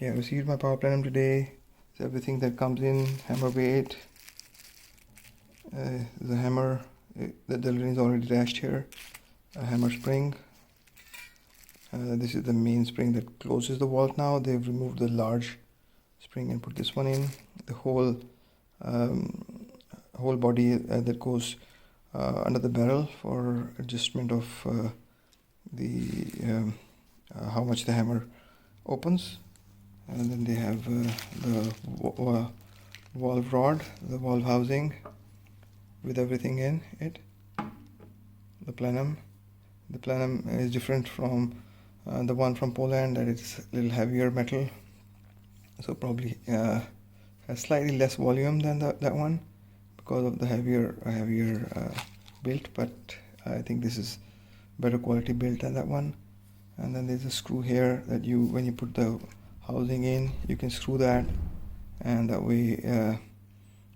Okay, I received my Power Plenum today. It's everything that comes in, hammer weight, the hammer, the delivery is already attached here, a hammer spring. This is the main spring that closes the vault now. They've removed the large spring and put this one in. The whole body that goes under the barrel for adjustment of how much the hammer opens. And then they have the valve rod, the valve housing with everything in it. The plenum is different from the one from Poland, that it's a little heavier metal, so probably has slightly less volume than that one because of the heavier build, but I think this is better quality built than that one. And then there's a screw here that when you put the housing in, you can screw that, and that way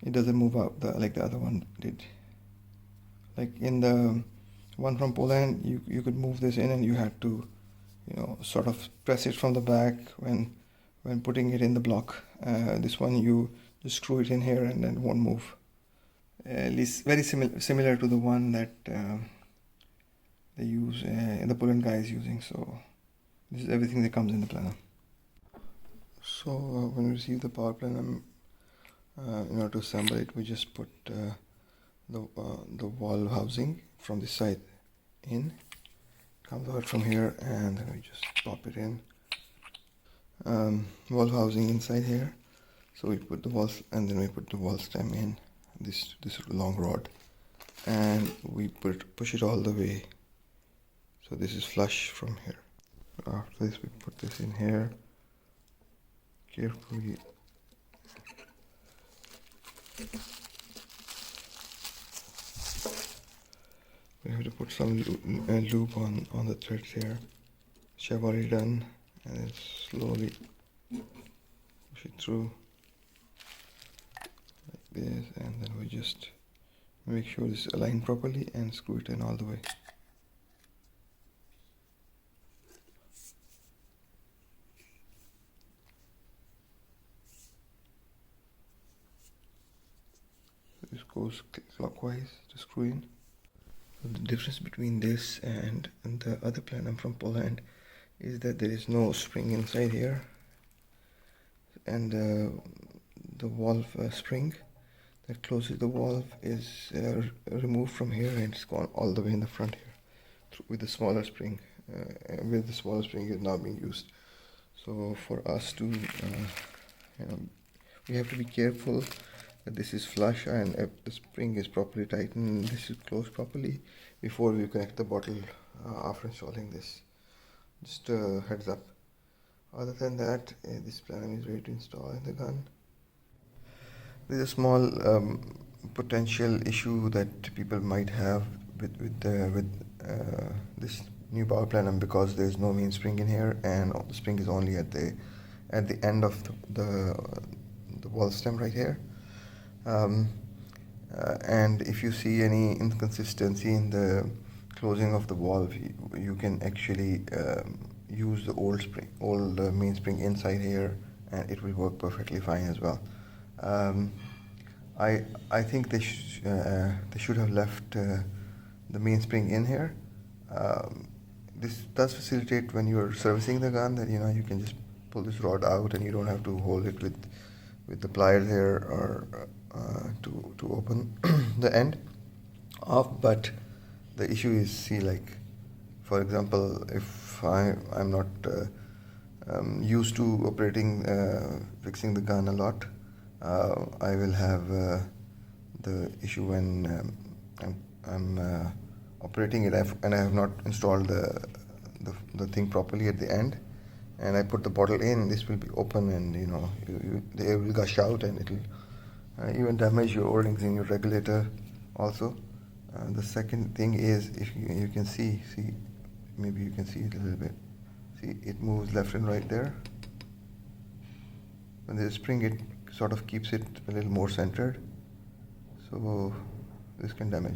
it doesn't move out like the other one did. Like in the one from Poland, you could move this in and you had to sort of press it from the back when putting it in the block. This one you just screw it in here and then it won't move. At least very similar to the one that they use, the Poland guy is using. So this is everything that comes in the plenum. So when we receive the Power Plenum, in order to assemble it, we just put the valve housing from this side in. Comes out from here, and then we just pop it in. Valve housing inside here. So we put the valve, and then we put the valve stem in this long rod, and we push it all the way. So this is flush from here. After this, we put this in here carefully. We have to put some lube on the threads here, which I've already done, and then slowly push it through like this, and then we just make sure this is aligned properly and screw it in all the way. This goes clockwise to screw in. The difference between this and the other plenum from Poland is that there is no spring inside here, and the valve spring that closes the valve is removed from here, and it's gone all the way in the front here with the smaller spring. With the smaller spring is now being used. So for us to we have to be careful that this is flush and the spring is properly tightened, this is closed properly before we connect the bottle after installing this. Just a heads up. Other than that, this plenum is ready to install in the gun. There's a small potential issue that people might have with this new Power Plenum, because there's no main spring in here, and the spring is only at the end of the valve stem right here. And if you see any inconsistency in the closing of the valve, you can actually use the old main spring inside here, and it will work perfectly fine as well. I think they should have left the main spring in here. This does facilitate when you're servicing the gun that you can just pull this rod out and you don't have to hold it with the pliers here or to open the end off. But the issue is, see, like for example, if I'm not used to operating fixing the gun a lot, I will have the issue when I'm operating it and I have not installed the thing properly at the end, and I put the bottle in. This will be open, and the air will gush out, and it will even damage your O-rings in your regulator also. The second thing is, if you can see, maybe you can see it a little bit. See, it moves left and right there. When there's a spring, it sort of keeps it a little more centered, so this can damage.